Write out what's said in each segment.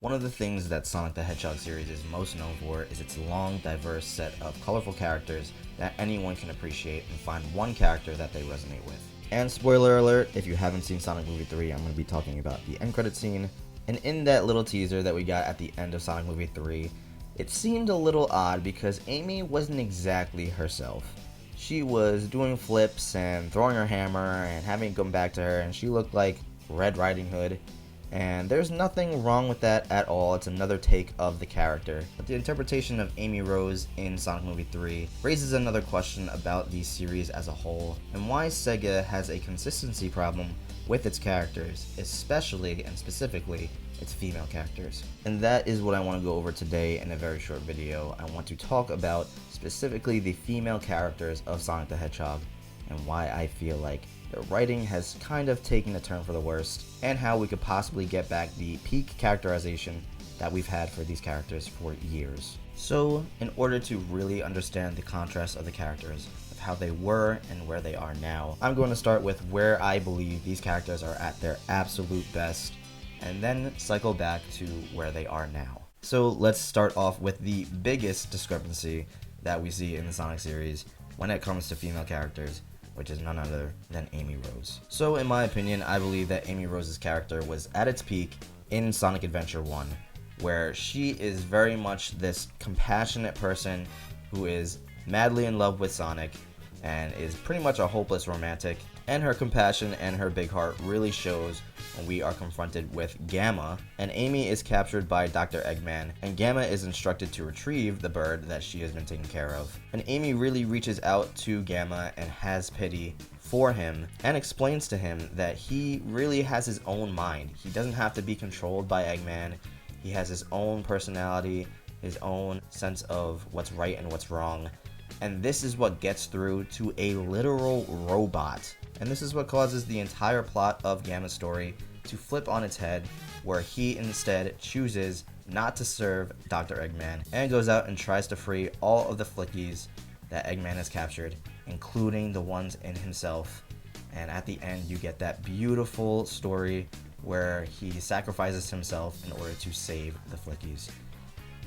One of the things that Sonic the Hedgehog series is most known for is its long, diverse set of colorful characters that anyone can appreciate and find one character that they resonate with. And spoiler alert, if you haven't seen Sonic Movie 3, I'm going to be talking about the end credit scene. And in that little teaser that we got at the end of Sonic Movie 3, it seemed a little odd because Amy wasn't exactly herself. She was doing flips and throwing her hammer and having it come back to her, and she looked like Red Riding Hood. And there's nothing wrong with that at all. It's another take of the character. But the interpretation of Amy Rose in Sonic Movie 3 raises another question about the series as a whole, and why Sega has a consistency problem with its characters, especially and specifically its female characters. And that is what I want to go over today in a very short video. I want to talk about specifically the female characters of Sonic the Hedgehog and why I feel like the writing has kind of taken a turn for the worst, and how we could possibly get back the peak characterization that we've had for these characters for years. So, in order to really understand the contrast of the characters, of how they were and where they are now, I'm going to start with where I believe these characters are at their absolute best, and then cycle back to where they are now. So let's start off with the biggest discrepancy that we see in the Sonic series when it comes to female characters, which is none other than Amy Rose. So in my opinion, I believe that Amy Rose's character was at its peak in Sonic Adventure 1, where she is very much this compassionate person who is madly in love with Sonic and is pretty much a hopeless romantic, and her compassion and her big heart really shows when we are confronted with Gamma, and Amy is captured by Dr. Eggman, and Gamma is instructed to retrieve the bird that she has been taking care of. And Amy really reaches out to Gamma and has pity for him and explains to him that he really has his own mind. He doesn't have to be controlled by Eggman. He has his own personality, his own sense of what's right and what's wrong. And this is what gets through to a literal robot. And this is what causes the entire plot of Gamma's story to flip on its head, where he instead chooses not to serve Dr. Eggman and goes out and tries to free all of the Flickies that Eggman has captured, including the ones in himself. And at the end, you get that beautiful story where he sacrifices himself in order to save the Flickies.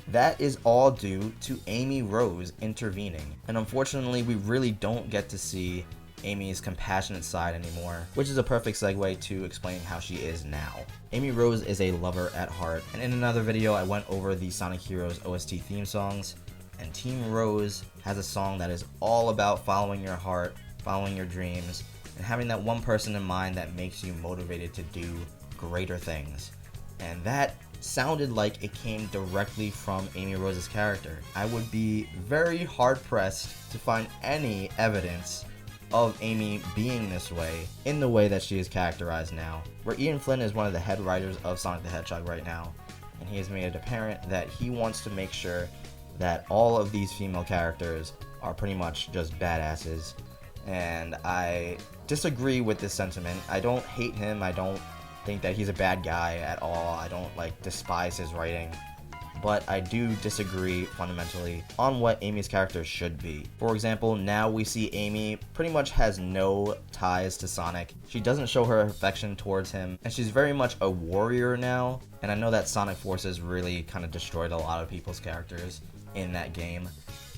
That is all due to Amy Rose intervening. And unfortunately, we really don't get to see Amy's compassionate side anymore, which is a perfect segue to explaining how she is now. Amy Rose is a lover at heart, and in another video I went over the Sonic Heroes OST theme songs, and Team Rose has a song that is all about following your heart, following your dreams, and having that one person in mind that makes you motivated to do greater things. And that sounded like it came directly from Amy Rose's character. I would be very hard pressed to find any evidence of Amy being this way in the way that she is characterized now, where Ian Flynn is one of the head writers of Sonic the Hedgehog right now, and he has made it apparent that he wants to make sure that all of these female characters are pretty much just badasses. And I disagree with this sentiment. I don't hate him, I don't think that he's a bad guy at all, I don't despise his writing, but I do disagree fundamentally on what Amy's character should be. For example, now we see Amy pretty much has no ties to Sonic. She doesn't show her affection towards him, and she's very much a warrior now. And I know that Sonic Forces really kind of destroyed a lot of people's characters in that game,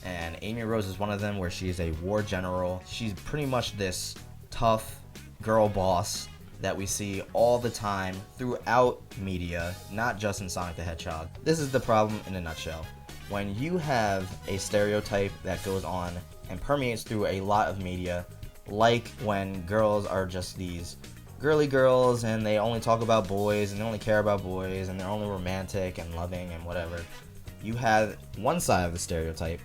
and Amy Rose is one of them, where she is a war general. She's pretty much this tough girl boss that we see all the time throughout media, not just in Sonic the Hedgehog. This is the problem in a nutshell. When you have a stereotype that goes on and permeates through a lot of media, like when girls are just these girly girls and they only talk about boys and they only care about boys and they're only romantic and loving and whatever, you have one side of the stereotype,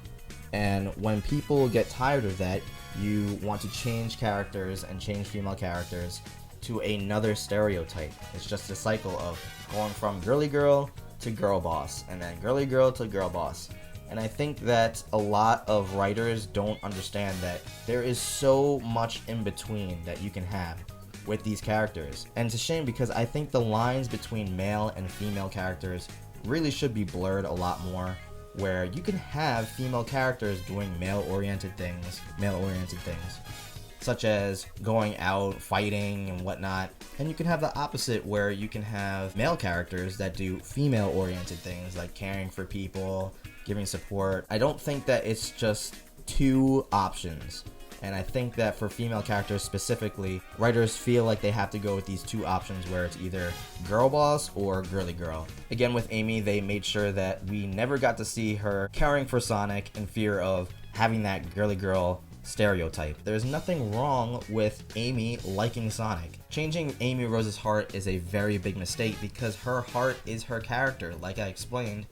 and when people get tired of that, you want to change characters and change female characters to another stereotype. It's just a cycle of going from girly girl to girl boss, and then girly girl to girl boss. And I think that a lot of writers don't understand that there is so much in between that you can have with these characters. And it's a shame, because I think the lines between male and female characters really should be blurred a lot more, where you can have female characters doing male-oriented things, such as going out, fighting, and whatnot. And you can have the opposite, where you can have male characters that do female-oriented things, like caring for people, giving support. I don't think that it's just two options. And I think that for female characters specifically, writers feel like they have to go with these two options, where it's either girl boss or girly girl. Again, with Amy, they made sure that we never got to see her caring for Sonic in fear of having that girly girl stereotype. There's nothing wrong with Amy liking Sonic. Changing Amy Rose's heart is a very big mistake, because her heart is her character. Like I explained,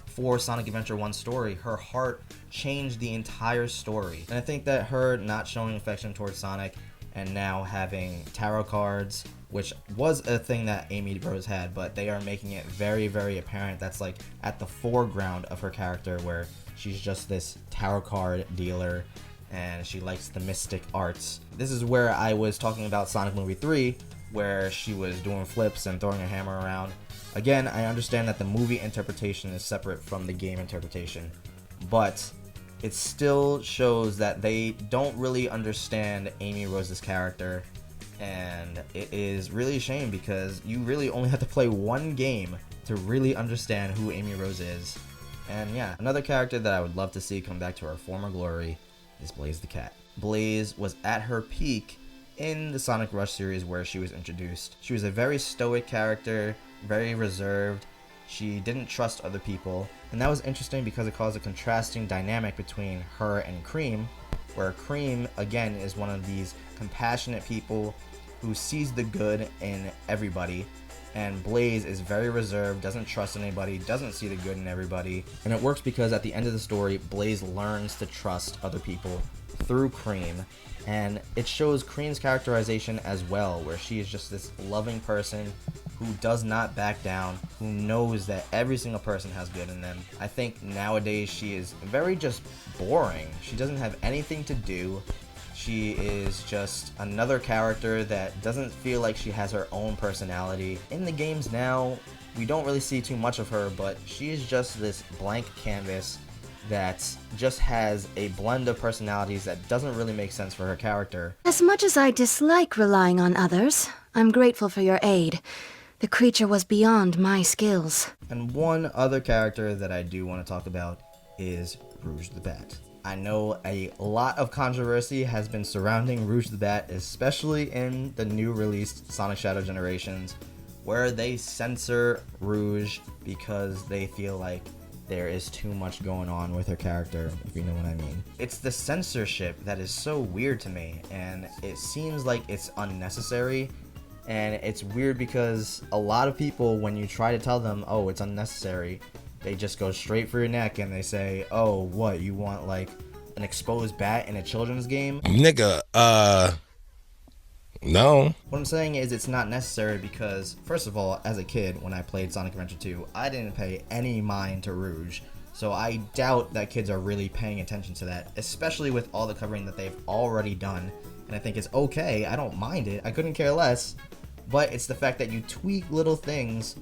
for Sonic Adventure 1 story, her heart changed the entire story. And I think that her not showing affection towards Sonic and now having tarot cards, which was a thing that Amy Rose had, but they are making it very, very apparent that's like at the foreground of her character, where she's just this tarot card dealer and she likes the mystic arts. This is where I was talking about Sonic Movie 3, where she was doing flips and throwing a hammer around. Again, I understand that the movie interpretation is separate from the game interpretation, but it still shows that they don't really understand Amy Rose's character, and it is really a shame, because you really only have to play one game to really understand who Amy Rose is. And yeah, another character that I would love to see come back to her former glory is Blaze the Cat. Blaze was at her peak in the Sonic Rush series where she was introduced. She was a very stoic character, very reserved. She didn't trust other people, and that was interesting because it caused a contrasting dynamic between her and Cream, where Cream, again, is one of these compassionate people who sees the good in everybody, and Blaze is very reserved, doesn't trust anybody, doesn't see the good in everybody. And it works because at the end of the story, Blaze learns to trust other people through Cream, and it shows Cream's characterization as well, where she is just this loving person who does not back down, who knows that every single person has good in them. I think nowadays she is very just boring. She doesn't have anything to do. She is just another character that doesn't feel like she has her own personality. In the games now, we don't really see too much of her, but she is just this blank canvas that just has a blend of personalities that doesn't really make sense for her character. As much as I dislike relying on others, I'm grateful for your aid. The creature was beyond my skills. And one other character that I do want to talk about is Rouge the Bat. I know a lot of controversy has been surrounding Rouge the Bat, especially in the new released Sonic Shadow Generations, where they censor Rouge because they feel like there is too much going on with her character, if you know what I mean. It's the censorship that is so weird to me, and it seems like it's unnecessary. And it's weird because a lot of people, when you try to tell them, oh, it's unnecessary, they just go straight for your neck and they say, oh, what, you want like an exposed bat in a children's game? Nigga, no. What I'm saying is it's not necessary because, first of all, as a kid, when I played Sonic Adventure 2, I didn't pay any mind to Rouge. So I doubt that kids are really paying attention to that, especially with all the covering that they've already done. And I think it's okay, I don't mind it, I couldn't care less. But it's the fact that you tweak little things,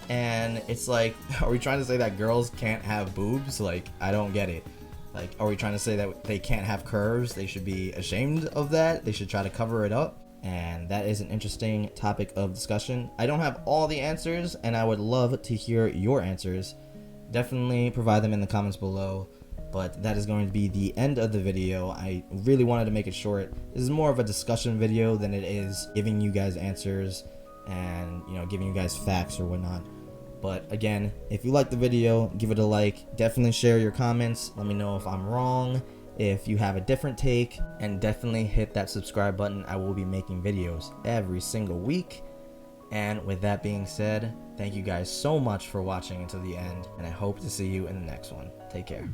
and it's like, are we trying to say that girls can't have boobs? Like, I don't get it. Like, are we trying to say that they can't have curves? They should be ashamed of that? They should try to cover it up? And that is an interesting topic of discussion. I don't have all the answers, and I would love to hear your answers. Definitely provide them in the comments below. But that is going to be the end of the video. I really wanted to make it short. This is more of a discussion video than it is giving you guys answers and, you know, giving you guys facts or whatnot. But again, if you like the video, give it a like. Definitely share your comments. Let me know if I'm wrong, if you have a different take, and definitely hit that subscribe button. I will be making videos every single week. And with that being said, thank you guys so much for watching until the end, and I hope to see you in the next one. Take care.